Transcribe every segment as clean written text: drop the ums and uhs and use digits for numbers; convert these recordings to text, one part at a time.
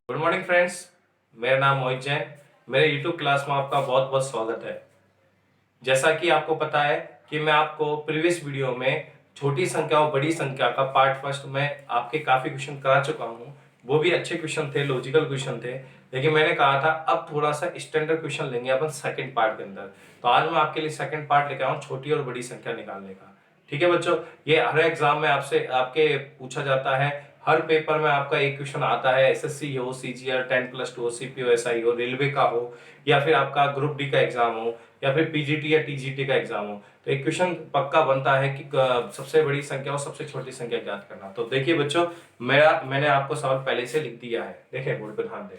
Good morning friends. मेरा नाम मोहित जैन। मेरे यूट्यूब क्लास में आपका बहुत बहुत स्वागत है। जैसा कि आपको पता है कि मैं आपको प्रीवियस वीडियो में छोटी संख्या और बड़ी संख्या का पार्ट फर्स्ट में आपके काफी क्वेश्चन करा चुका हूं। वो भी अच्छे क्वेश्चन थे, लॉजिकल क्वेश्चन थे। लेकिन मैंने कहा था अब थोड़ा सा स्टैंडर्ड क्वेश्चन लेंगे अपन सेकंड पार्ट के अंदर। तो आज मैं आपके लिए सेकंड पार्ट लेके आया हूं, छोटी और बड़ी संख्या निकालने का। ठीक है बच्चों, ये हर एग्जाम में आपसे आपके पूछा जाता है। हर पेपर में आपका एक क्वेश्चन आता है, एसएससी हो, सीजीएल 10+2 हो, सीपीओएसआई हो, रेलवे का हो, या फिर आपका ग्रुप डी का एग्जाम हो, या फिर पीजीटी या टीजीटी का एग्जाम हो। तो एक क्वेश्चन पक्का बनता है कि सबसे बड़ी संख्या और सबसे छोटी संख्या ज्ञात करना। तो देखिए बच्चों, मैंने आपको सवाल पहले से लिख दिया है। देखिए बोर्ड पे ध्यान दें।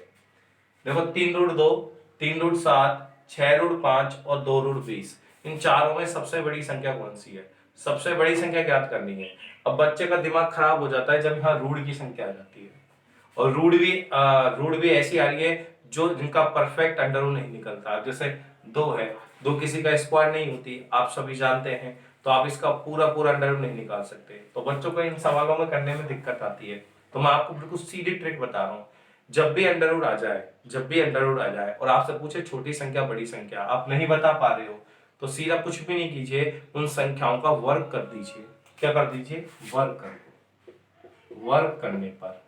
देखो 3√2, 3√7, 6√5 और 2√20, इन चारों में सबसे बड़ी संख्या कौन सी है? सबसे बड़ी संख्या ज्ञात करनी है। अब बच्चे का दिमाग खराब हो जाता है जब यहाँ रूट की संख्या आ जाती है। और रूट भी ऐसी आ रही है जो जिनका परफेक्ट अंडर रूट नहीं निकलता। जैसे 2 है, 2 किसी का स्क्वायर नहीं होती, आप सभी जानते हैं। तो आप इसका पूरा पूरा अंडर रूट नहीं निकाल सकते। तो बच्चों को इन सवालों में करने में दिक्कत आती है। तो मैं आपको बिल्कुल सीधी ट्रिक बता रहा हूँ। जब भी अंडर रूट आ जाए, जब भी अंडर रूट आ जाए और आपसे पूछे छोटी संख्या बड़ी संख्या, आप नहीं बता पा रहे हो, तो सीधा कुछ भी नहीं कीजिए, उन संख्याओं का वर्क कर दीजिए। क्या कर दीजिए? वर्क कर दो। वर्क करने पर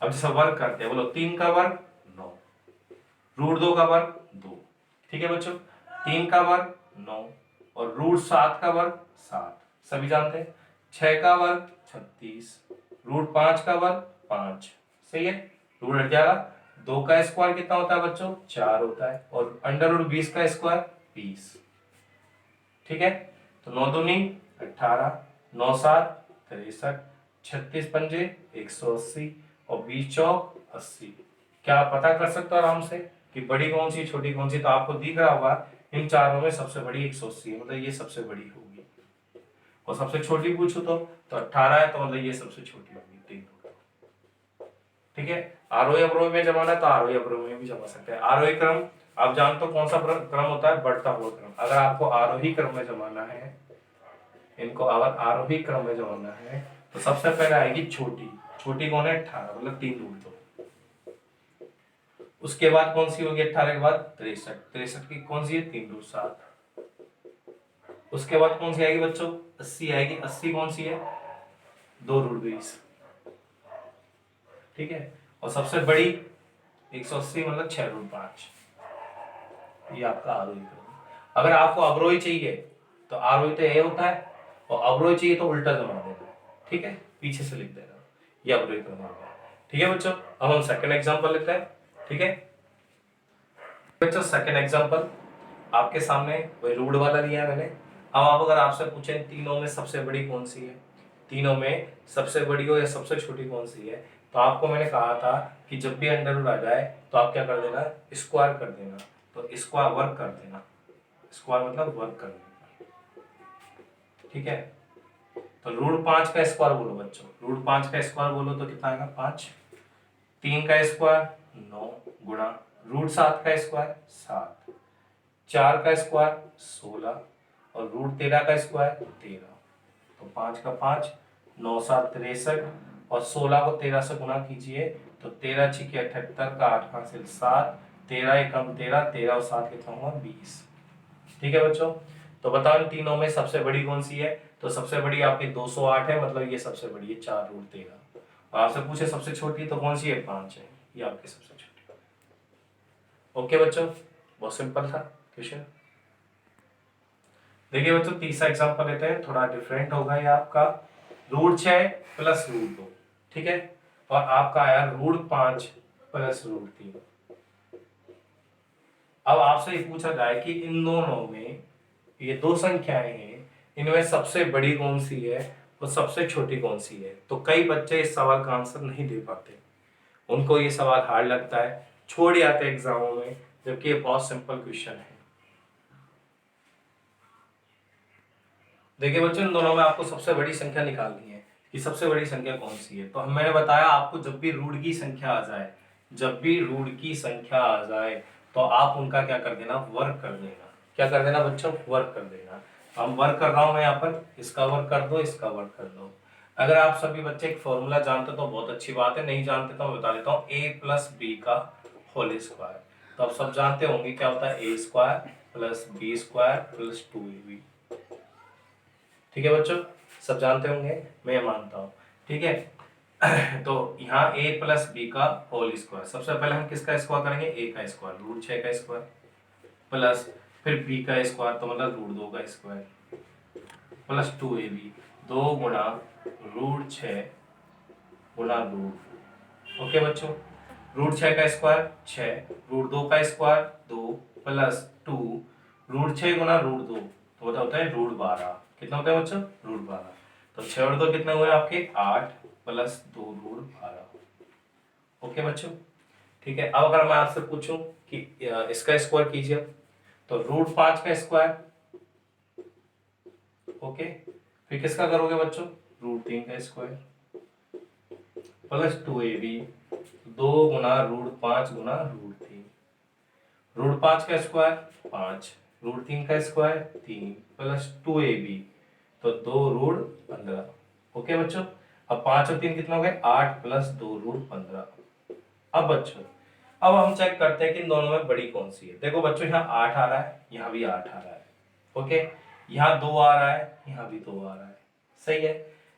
अब जैसे वर्क करते हैं, बोलो 3 का वर्ग 9, √2 का वर्ग 2। ठीक है बच्चों, 3 का वर्ग 9 और √7 का वर्ग 7, सभी जानते हैं। 6 का वर्ग 36, √5 का वर्ग 5। सही है, रूट हट जाएगा। 2 का स्क्वायर कितना होता है बच्चों? 4 होता है। और √20 का स्क्वायर 20। ठीक है, तो 9 दूनी 18, 9 7 63, 36 पंजे 180 और 20 चौक 80। क्या आप पता कर सकते हो आराम से कि बड़ी कौन सी छोटी कौन सी? तो आपको दिख रहा होगा इन चारों में सबसे बड़ी 180 है, मतलब ये सबसे बड़ी होगी। और सबसे छोटी पूछो तो 18 है, तो मतलब ये सबसे छोटी होगी 3। ठीक है, आरोही अवरोही में जमाना है तो आरोही अवरोही में भी जमा सकते हैं। आरोही क्रम आप जानते हो कौन सा क्रम होता है? बढ़ता हुआ क्रम। अगर आपको आरोही क्रम में जमाना है, इनको अगर आरोही क्रम में जमाना है, तो सबसे पहले आएगी छोटी। छोटी कौन है? 18, मतलब 3√2। उसके बाद कौन सी होगी? 18 के बाद 63। 63 की कौन सी है? 3√7। उसके बाद कौन सी आएगी बच्चों? 80 आएगी। 80 कौन सी है? 2√20। ठीक है, और सबसे बड़ी 180, मतलब 6√5। ये आपका आरोही क्रम। अगर आपको अवरोही चाहिए तो आरोही तो ये होता है, और अवरोही चाहिए तो उल्टा जमा देना। ठीक है, पीछे से लिख देना, ये अवरोही क्रम हो गया। ठीक है बच्चों, अब हम सेकंड एग्जांपल लेते हैं। ठीक है बच्चों, सेकंड एग्जांपल आपके सामने वही रूट वाला लिया है मैंने। अब आप अगर आपसे पूछे तीनों में सबसे बड़ी कौन सी है, तीनों में सबसे बड़ी हो या सबसे छोटी कौन सी है, तो आपको मैंने कहा था कि जब भी अंडर रूट आ जाए तो आप क्या कर देना? स्क्वायर कर देना। तो स्क्वायर वर्क कर देना। स्क्वायर मतलब वर्क कर देना। ठीक है, तो √5 का स्क्वायर बोलो बच्चों। √5 का स्क्वायर बोलो तो कितना आएगा? 5। 3 का स्क्वायर 9 गुणा √7 का स्क्वायर 7, 4 का स्क्वायर 16 और √13 का स्क्वायर 13। तो 5 का 5, 9 7 63 और 16 को 13 से गुणा कीजिए तो 13 छिके 78 का 8 हासिल 7, 13 एकम 13, 13 और 7 कितना हुआ? 20। ठीक है बच्चों, तो बताओ इन तीनों में सबसे बड़ी कौन सी है? तो सबसे बड़ी आपकी 208 है, मतलब ये सबसे बड़ी है 4√13। और आपसे पूछे सबसे छोटी तो कौन सी है? 5 है, ये आपकी सबसे छोटी। ओके बच्चों, बहुत सिंपल था क्वेश्चन। देखिए बच्चों, तीसरा एग्जांपल लेते हैं, थोड़ा डिफरेंट होगा ये आपका। √6 प्लस √2। ठीक है, और आपका आया √5 प्लस √3। अब आपसे ये पूछा जाए कि इन दोनों में, ये दो संख्याएं हैं, इनमें सबसे बड़ी कौन सी है और सबसे छोटी कौन सी है? तो कई बच्चे इस सवाल का आंसर नहीं दे पाते, उनको ये सवाल हार्ड लगता है, छोड़ आते एग्जामों में, जबकि ये बहुत सिंपल क्वेश्चन है। देखिए बच्चों, इन दोनों में आपको सबसे बड़ी संख्या निकालनी है कि सबसे बड़ी संख्या कौन सी है। तो मैंने बताया आपको, जब भी रूट की संख्या आ जाए, जब भी रूट की संख्या आ जाए तो आप उनका क्या कर देना? वर्क कर देना। क्या कर देना बच्चों? वर्क कर देना। हम वर्क कर रहा हूं मैं यहाँ पर, इसका वर्क कर दो, इसका वर्क कर दो। अगर आप सभी बच्चे एक फॉर्मूला जानते हो तो बहुत अच्छी बात है, नहीं जानते तो मैं बता देता हूँ, a प्लस बी का होल स्क्वायर। तो आप सब जानते होंगे क्या होता है, a square plus B square plus 2ab। ठीक है बच्चों, सब जानते होंगे, मैं मानता हूँ। ठीक है तो यहाँ a प्लस बी का होल स्क्वायर, सबसे पहले हम किसका स्क्वायर करेंगे, a का स्क्वायर, रूट 6 का स्क्वायर, प्लस फिर b का स्क्वायर तो मतलब रूट 2 का स्क्वायर, प्लस 2ab, 2 गुणा रूट 6 गुणा रूट। ओके बच्चों, रूट 6 का स्क्वायर 6, रूट 2 का स्क्वायर 2, प्लस 2, रूट 6 गुणा रूट 2 तो होता है रूट 12। कितना होता है बच्चों, रूट 12। तो 6 और 2 कितने हुए आपके, 8, प्लस 2 रूट 12। ओके बच्चों, ठीक है। अब अगर मैं आपसे पूछूं कि इसका स्क्वायर कीजिए, तो रूट 5 का स्क्वायर, ओके, फिर किसका करोगे बच्चों, रूट 3 का स्क्वायर, प्लस 2ab, 2 गुना रूट 5 गुना रूट 3, रूट 5 का स्क्वायर 5, रूट 3 का स्क्वायर 3, प्लस 2ab, तो 2 रूट 15। ओके बच्चों, अब 5 और 3 कितना हो गए, 8, प्लस 2 रूट 15। अब बच्चों, अब हम चेक करते हैं कि इन दोनों में बड़ी कौन सी है। देखो बच्चों, यहाँ 8 आ रहा है, यहाँ भी 8 आ रहा है। ओके, यहाँ 2 आ रहा है, यहाँ भी 2 आ रहा है। सही है,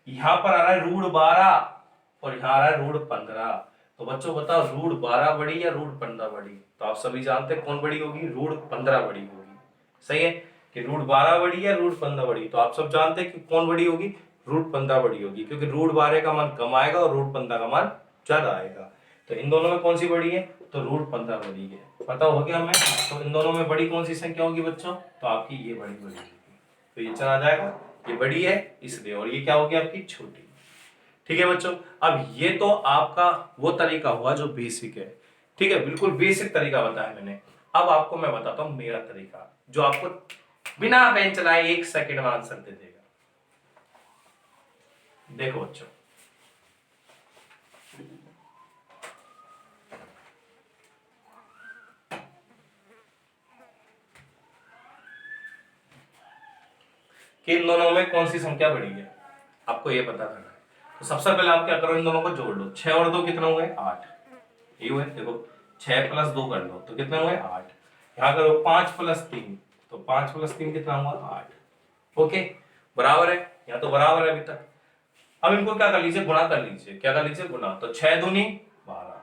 यहाँ पर आ रहा है रूट 12 और यहाँ आ रहा है रूट 15। तो बच्चों बताओ, रूट 12 बड़ी या रूट 15 बड़ी? तो आप सभी जानते हैं कौन बड़ी होगी, रूट 15 बड़ी होगी। सही है, कि रूट 12 बड़ी या रूट 15 बड़ी? तो आप सब जानते हैं कि कौन बड़ी होगी, रूट 15 बड़ी होगी, क्योंकि रूट 12 का मान कम आएगा और रूट 15 का मान ज्यादा आएगा। तो इन दोनों में कौन सी बड़ी है, तो रूट 15 बड़ी है। पता हो गया हमें। तो इन दोनों में बड़ी कौन सी संख्या होगी बच्चों, तो आपकी ये बड़ी होगी। तो ये चला जाएगा, ये बड़ी है इसलिए, और ये क्या होगी आपकी, छोटी। ठीक है बच्चों, अब ये तो आपका वो तरीका हुआ जो बेसिक है। ठीक है, बिल्कुल बेसिक तरीका बताया मैंने। अब आपको मैं बताता हूं मेरा तरीका, जो आपको बिना पेन चलाए 1 सेकंड में आंसर दे देगा। देखो बच्चों, कि इन दोनों में कौन सी संख्या बड़ी है, आपको ये पता करना है। तो सबसे पहले आप क्या करो, इन दोनों को जोड़ लो। 6 और 2 कितना हुए, 8। ये हुए, देखो 6 प्लस 2 कर लो तो कितना हुए, 8। यहाँ करो 5 प्लस 3, तो 5 प्लस 3 कितना हुआ, 8। ओके, बराबर है, यहाँ तो बराबर है अभी तक। अब इनको क्या कर लीजिए, गुणा कर लीजिए। क्या कर लीजिए, गुणा। तो 6 दूनी 12,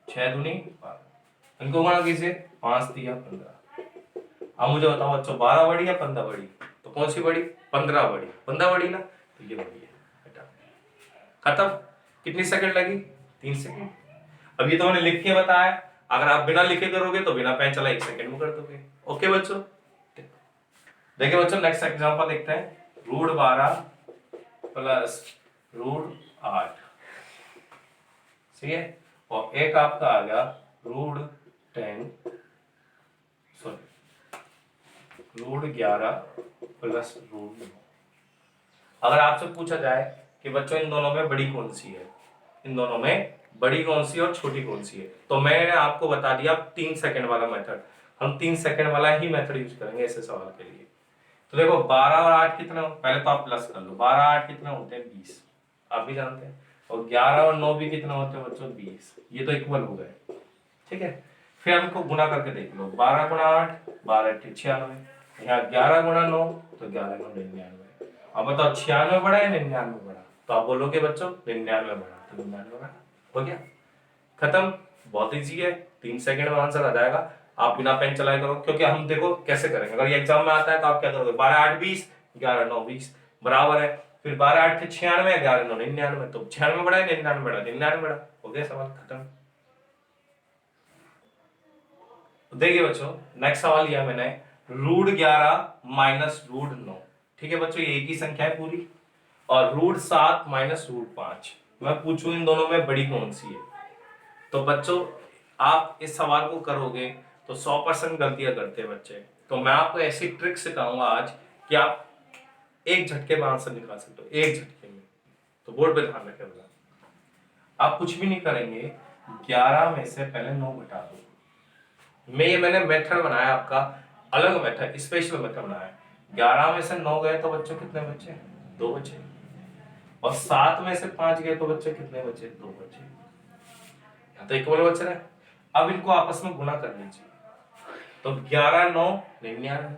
6 दूनी 12, इनको गुणा कीजिए, 5 दिया 15। अब मुझे बताओ बच्चों, 12 बड़ी या 15 बड़ी? तो कौन सी बड़ी, 15 बड़ी। 15 बड़ी ना, तो ये बड़ी है, बेटा खत्म। कितनी सेकंड लगी, 3 सेकंड। अब ये तो मैंने लिख के बताया, अगर आप बिना लिखे करोगे तो बिना पेन चला 1 सेकंड में कर दोगे। ओके बच्चों, देखिए बच्चों, नेक्स्ट एग्जांपल देखते हैं। रूट 12 प्लस रूट 8, सही है, और एक आपका आ गया root 10, sorry root 11 plus root 9। अगर आपसे पूछा जाए कि बच्चों इन दोनों में बड़ी कौन सी है, इन दोनों में बड़ी कौन सी और छोटी कौन सी है, तो मैंने आपको बता दिया 3 सेकंड वाला मेथड। हम 3 सेकंड वाला ही मेथड यूज करेंगे ऐसे सवाल के लिए। तो देखो 12 और 8 कितना, पहले तो आप प्लस कर लो, 12 8 कितना होते हैं, 20, आप भी जानते हैं। और 11 और 9 भी कितना होते हैं बच्चों, 20। ये तो इक्वल हो गए। ठीक है, फिर हमको गुना करके देख लो, 12 गुणा 8, 12 8 96, यहाँ 11 गुणा 9, तो 11 9 99। अब बताओ 96 बड़ा है 99 बड़ा? तो आप बोलोगे बच्चों 99 बड़ा, तो 99 बड़ा। हो गया, खत्म। बहुत इजी है, 3 सेकंड में आंसर आ जाएगा। आप बिना पेन चलाए करो, क्योंकि हम देखो कैसे करेंगे। अगर ये एग्जाम में आता है तो आप क्या करोगे, 12 8 20, 11 9 20, बराबर है। फिर 12 8 थे 96, 11 9 99, तो 96 बड़ा है 99 बड़ा, 99 बड़ा। हो गया, सवाल खत्म। देखिए बच्चों, नेक्स्ट सवाल लिया मैंने, रूट 11 माइनस रूट 9। ठीक है बच्चों, ये एक ही संख्या है पूरी, और रूट 7 माइनस रूट 5। मैं पूछूं इन दोनों में बड़ी कौन सी है? तो बच्चों, आप इस सवाल को करोगे तो 100% गलतियां करते हैं बच्चे। तो मैं आपको ऐसी ट्रिक सिखाऊंगा आज कि आप एक झटके में आंसर निकाल सकते हो, एक झटके में। तो बोर्ड पे ध्यान रखें बता, आप कुछ भी नहीं करेंगे, 11 में से पहले 9 घटा दो। मैंने मेथड बनाया आपका, अलग मेथड, स्पेशल मेथड बनाया। 11 में से 9 गए तो बच्चों कितने बचे, 2 बचे। और 7 में से 5 गए तो बच्चे कितने बचे? 2 बचे। तो इक्वल बच रहा है। अब इनको आपस में गुना कर लीजिए, तो 11 9 99,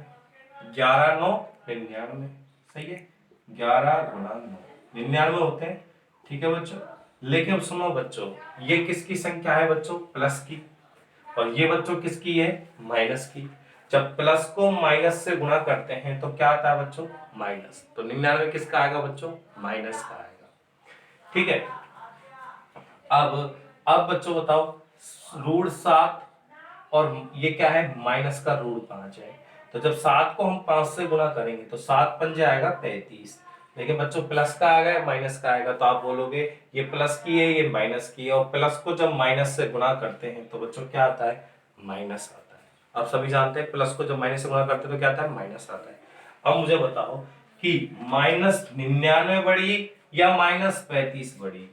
11 9 99, सही है। 11 गुना 9 99 होते हैं, ठीक है बच्चों। लेकिन अब सुनो बच्चों, ये किसकी संख्या है बच्चों? प्लस की। और ये बच्चों किसकी है? माइनस की। जब प्लस को माइनस से गुणा करते हैं तो क्या आता है बच्चों? माइनस। तो 99 किसका आएगा बच्चों? माइनस का आएगा, ठीक है। अब बच्चों बताओ, √7 और ये क्या है? माइनस का √5 है। तो जब 7 को हम 5 से गुना करेंगे तो 7 पंजे आएगा 35। लेकिन बच्चों प्लस का आ गया, माइनस का आएगा, तो आप बोलोगे ये प्लस की है, ये माइनस की है, और प्लस को जब माइनस से गुणा करते हैं तो बच्चों क्या आता है? माइनस आता है। आप सभी जानते हैं प्लस को जब माइनस से गुणा करते हैं तो क्या आता है? माइनस आता है। अब मुझे बताओ कि -99 बड़ी या -35 बड़ी,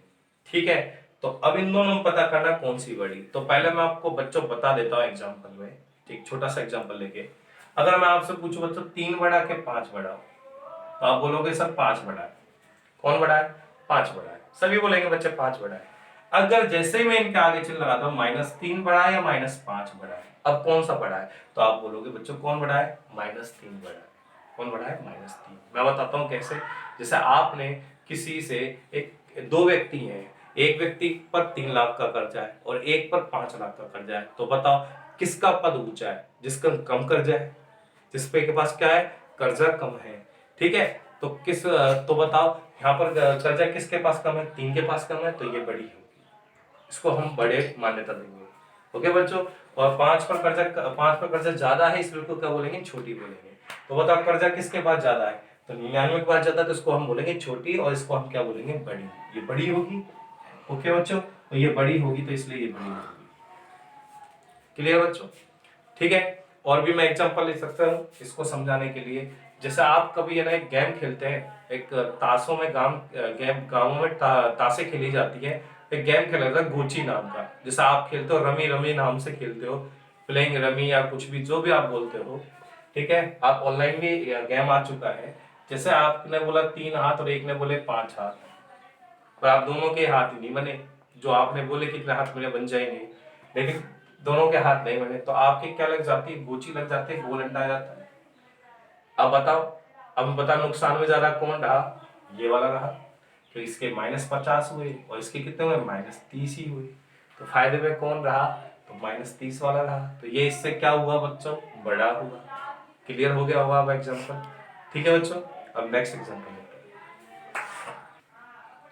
ठीक है। तो अब इन दोनों में पता करना कौन सी बड़ी। तो पहले मैं आपको बच्चों बता देता हूँ एग्जांपल में, एक छोटा सा एग्जांपल लेके। अगर मैं आपसे पूछूं बच्चों 3 बड़ा के 5 बड़ा, तो आप बोलोगे सर 5 बड़ा है। कौन बड़ा है? 5 बड़ा है। सभी बोलेंगे बच्चे 5 बड़ा है। अगर जैसे ही मैं इनके आगे चिन्ह लगाता हूँ, -3 बड़ा है या -5 बड़ा है, अब कौन सा बड़ा है? तो आप बोलोगे बच्चों कौन बड़ा है? -3 बड़ा है। कौन बड़ा है? -3। मैं बताता हूँ कैसे। जैसे आपने किसी से, एक दो व्यक्ति हैं, एक व्यक्ति पर 3 लाख का कर्जा है और एक पर 5 लाख का कर्जा है, तो बताओ किसका पद ऊंचा है? जिसका कम कर्जा है, जिसपे के पास क्या है? कर्जा कम है, ठीक है। तो बताओ यहाँ पर कर्जा किसके पास कम है? 3 के पास कम है, तो ये बड़ी होगी, इसको हम बड़े मान्यता देंगे। ओके बच्चों। और 5 पर कर्जा ज्यादा है, इसलिए उसको क्या बोलेंगे? छोटी बोलेंगे। तो बताओ कर्जा किसके पास ज्यादा है? तो 99 के पास ज्यादा है, तो इसको हम बोलेंगे छोटी, और इसको हम क्या बोलेंगे? बड़ी। ये बड़ी होगी। ओके बच्चों, तो ये बड़ी होगी, तो इसलिए ये बड़ी होगी। क्लियर बच्चों? ठीक है। और भी मैं एग्जांपल ले सकता हूँ इसको समझाने के लिए। जैसे आप कभी है ना एक गेम खेलते हैं, एक ताशों में गांवों में ताशे खेली जाती है। एक गेम खेला जाता है गोची नाम का, जैसे आप खेलते हो रमी रमी नाम से खेलते हो, प्लेइंग रमी या कुछ भी जो भी आप बोलते हो, ठीक है। आप ऑनलाइन भी गेम आ चुका है। जैसे आपने बोला 3 हाथ और एक ने बोले 5 हाथ, पर आप दोनों के हाथ ही नहीं बने। जो आपने बोले कितने हाथ मेरे बन जाएंगे, लेकिन दोनों के हाथ नहीं बने, तो आपके क्या लग जाती है? गोची लग जाती है, गोल अंडा आ जाता है। अब बताओ, अब बताओ नुकसान में ज्यादा कौन रहा? ये वाला रहा। तो इसके -50 हुए और इसके कितने हुए? -30 ही हुए। तो फायदे में कौन रहा? तो -30 वाला रहा। तो ये इससे क्या हुआ बच्चों? बड़ा हुआ। क्लियर हो गया होगा अब एग्जाम्पल? ठीक है बच्चों। अब नेक्स्ट एग्जाम्पल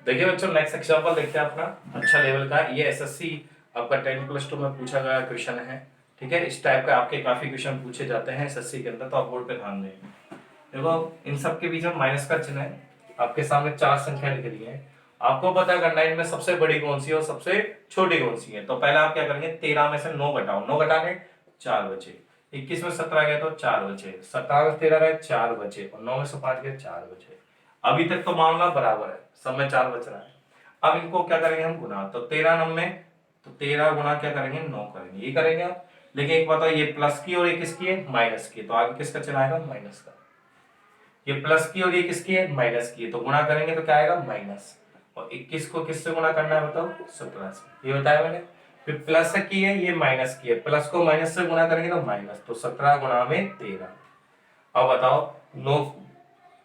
देखिए बच्चों, नेक्स्ट एग्जांपल देखते हैं अपना, अच्छा लेवल का। ये एसएससी आपका 10+2 में पूछा गया क्वेश्चन है, ठीक है। इस टाइप का आपके काफी क्वेश्चन पूछे जाते हैं एसएससी के अंदर, तो आप बोर्ड पे ध्यान दें। देखो इन सब के बीच में माइनस का चिन्ह है, आपके सामने 4 संख्या लिख रही है। आपको पता करना है इनमें सबसे बड़ी कौन सी है और सबसे छोटी कौन सी है। तो पहले आप क्या करेंगे? 13 में से 9 घटाओ, 9 घटाने 4 बचे। 21 में 17 गए तो 4 बचे, 17 में 13 गए 4 बचे, और 9 में से 5 गए 4 बचे। अभी तक तो मामला बराबर है, सब में 4 बच रहा है। अब इनको क्या करेंगे हम? गुना। तो 13 9 में, तो 13 गुना क्या करेंगे? 9 करेंगे, ये करेंगे आप। लेकिन एक बताओ, ये प्लस की और ये किसकी है? माइनस की, तो आगे किसका चिन्ह आएगा? माइनस का। ये प्लस की और ये किसकी है? माइनस की है, तो गुणा करेंगे तो क्या आएगा? माइनस। और 21 को किससे गुणा करना है बताओ? 17 से, ये बताया मैंने। फिर प्लस की है, ये माइनस की है, प्लस को माइनस से गुणा करेंगे तो माइनस, तो 17 गुणा में 13। अब बताओ 9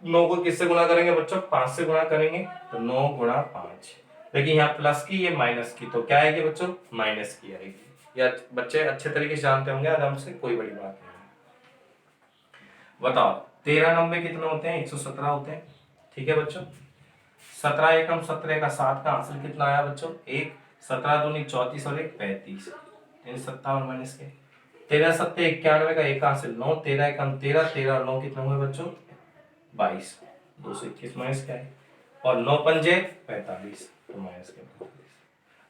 9 को किससे गुणा करेंगे बच्चों? 5 से गुणा करेंगे, तो 9 गुणा 5। लेकिन यहाँ प्लस की, ये माइनस की, तो क्या आएगी बच्चों? माइनस की आएगी। या बच्चे अच्छे तरीके से जानते होंगे आराम से, कोई बड़ी बात नहीं। बताओ 13 9 कितने होते हैं? 117 होते हैं, ठीक है बच्चों। 17 एकम 17 का 7 का हासिल कितना आया बच्चों? 1। 17 दूनी 34 और 1 35, 57 माइनस के। 13 7 91 का 1 हासिल 9, 13 एकम 13, 13 और 9 कितने हुए बच्चों? 22, 221 माइनस क्या है? और 9 पंजे 45, तो माइनस के 45।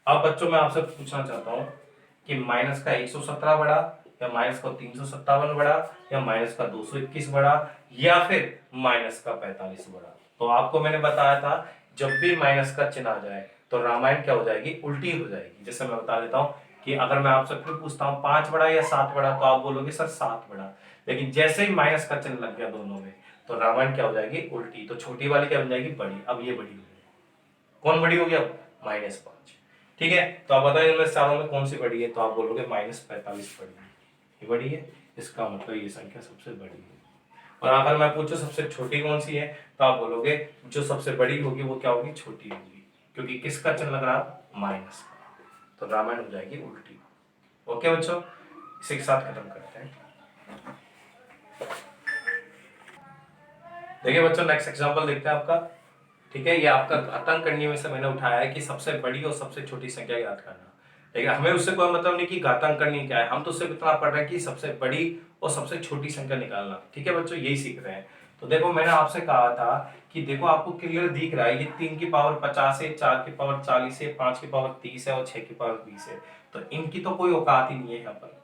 अब बच्चों मैं आपसे पूछना चाहता हूँ कि माइनस का 117 बड़ा, या माइनस का 357 बड़ा, या माइनस का 221 बड़ा, या फिर माइनस का 45 बड़ा। तो आपको मैंने बताया था जब भी माइनस का चिन्ह आ जाए तो रामायण क्या हो जाएगी? उल्टी हो जाएगी। जैसे मैं बता देता हूँ कि अगर मैं आपसे फिर पूछता हूँ 5 बड़ा या 7 बड़ा, तो आप बोलोगे सर 7 बड़ा। लेकिन जैसे ही माइनस का चिन्ह लग गया दोनों में, तो रामायण क्या हो जाएगी? उल्टी। तो छोटी वाली क्या बन जाएगी? बड़ी। अब ये बड़ी हो गई, कौन बड़ी होगी अब? -5। ठीक है, तो आप बताइए इनमें चारों में कौन सी बड़ी है? तो आप बोलोगे -45 बड़ी है, ये बड़ी है, इसका मतलब ये संख्या सबसे बड़ी है। और अगर मैं पूछूं सबसे छोटी कौन सी है, तो आप बोलोगे जो सबसे बड़ी होगी वो क्या होगी? छोटी होगी, क्योंकि किसका चिन्ह लग रहा? माइनस का। तो रामायण हो जाएगी उल्टी। ओके बच्चों, इसी के साथ खत्म करते हैं। देखिए बच्चों, नेक्स्ट एग्जांपल देखते हैं आपका। ठीक है, ये आपका घातांक करने में से मैंने उठाया है कि सबसे बड़ी और सबसे छोटी संख्या याद करना। लेकिन हमें उससे कोई मतलब नहीं कि घातांक करनी क्या है, हम तो सिर्फ इतना पढ़ रहे हैं कि सबसे बड़ी और सबसे छोटी संख्या निकालना। ठीक है बच्चों, यही सीख रहे हैं। तो देखो, मैंने आपसे कहा था कि देखो आपको क्लियर दिख रहा है, ये 3 की पावर 50 है, 4 की पावर 40 है, 5 की पावर 30 है और 6 की पावर 20 है। तो इनकी तो कोई औकात ही नहीं है यहाँ पर,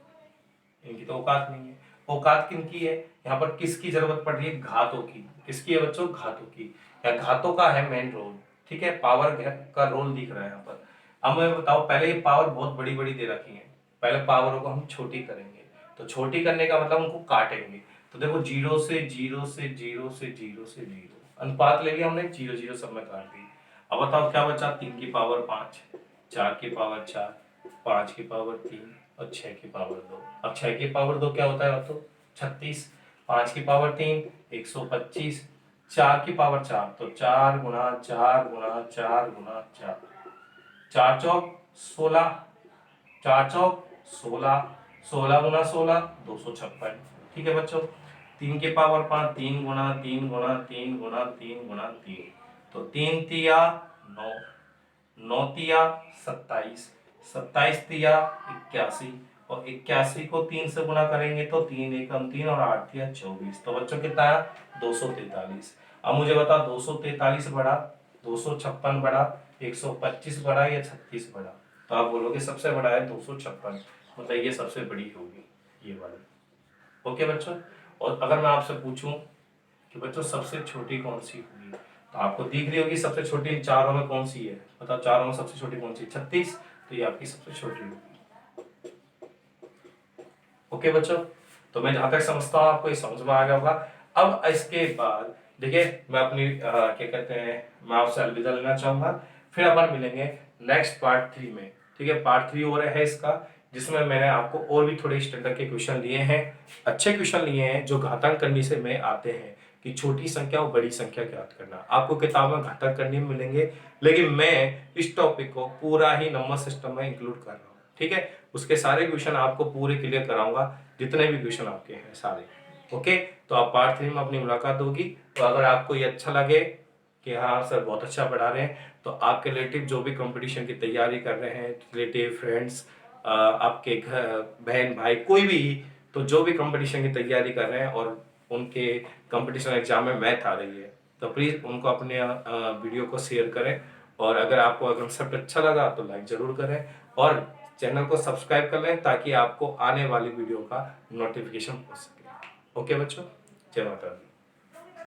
इनकी तो औकात नहीं है। औकात किनकी है? यहाँ पर किसकी जरूरत पड़ रही है? घातों की। किसकी है बच्चों? घातों की। या घातों का है मेन रोल। ठीक है, पावर का रोल दिख रहा है यहाँ पर। अब मैं बताओ, पहले ये पावर बहुत बड़ी बड़ी दे रखी है, पहले पावरों को हम छोटी करेंगे। तो छोटी करने का मतलब उनको काटेंगे। तो देखो, 0 से 0 से 0 से 0 से 0 अनुपात ले लिया हमने, 0 0 सब में काट दी। अब बताओ क्या बचा? 3 की पावर 5, 4 की पावर 4, 5 की पावर 3 और 6 की पावर 2। अब 6 की पावर 2 क्या होता है? तो 36, 5 की पावर 3 125, 4 की पावर 4 तो 4 गुना 4 गुना 4 गुना 4, 4 चौक 16, 4 चौक 16, 16 गुना 16 256। ठीक है बच्चों, 3 की पावर 5 3 गुना 3 गुना 3 गुना 3 गुना 3, तो 3 तिया 9, 9 तिया 27, 27 तिया 81 और 81 को 3 से गुना करेंगे तो 3 एकम 3 और 8 तिया 24। तो बच्चों कितना है? 243। अब मुझे बता, 243 बड़ा, 256 बड़ा, 125 बड़ा या 36 बड़ा? तो आप बोलोगे सबसे बड़ा है 256, मतलब ये सबसे बड़ी होगी, ये वाली। ओके बच्चों, और अगर मैं आपसे पूछूं कि बच्चों सबसे छोटी कौन सी होगी, तो आपको दिख रही होगी सबसे छोटी इन चारों में कौन सी है? बताओ, चारों में सबसे छोटी कौन सी? 36, तो ये आपकी सबसे छोटी होगी। ओके बच्चों, तो मैं जहां तक समझता हूं आपको ये समझ में आ गया होगा। अब इसके बाद देखिए, मैं अपनी क्या कहते हैं, मैं आपसे अलविदा लेना चाहूंगा। फिर अपन मिलेंगे नेक्स्ट पार्ट 3 में। ठीक है, पार्ट 3 हो रहा है इसका, जिसमें मैंने आपको और भी थोड़े स्टैंडर्ड के क्वेश्चन लिए हैं, अच्छे क्वेश्चन लिए हैं जो घातांक करने से में आते हैं कि छोटी संख्या और बड़ी संख्या ज्ञात करना। आपको किताब में घातांक करने में मिलेंगे, लेकिन मैं इस टॉपिक को पूरा ही नंबर सिस्टम में इंक्लूड कर रहा हूँ। ठीक है, उसके सारे क्वेश्चन आपको पूरे क्लियर कराऊंगा, जितने भी क्वेश्चन आपके हैं सारे। ओके, तो आप पार्ट 3 में अपनी मुलाकात होगी। तो अगर आपको ये अच्छा लगे कि हाँ सर बहुत अच्छा पढ़ा रहे हैं, तो आपके रिलेटिव जो भी कंपटीशन की तैयारी कर रहे हैं, रिलेटिव फ्रेंड्स, आपके घर बहन भाई कोई भी, तो जो भी कंपटीशन की तैयारी कर रहे हैं और उनके कंपटीशन एग्जाम में मैथ आ रही है, तो प्लीज़ उनको अपने वीडियो को शेयर करें। और अगर आपको कंसेप्ट अच्छा लगा तो लाइक ज़रूर करें और चैनल को सब्सक्राइब कर लें, ताकि आपको आने वाली वीडियो का नोटिफिकेशन पहुंच सके। ओके बच्चों, जय माता दी।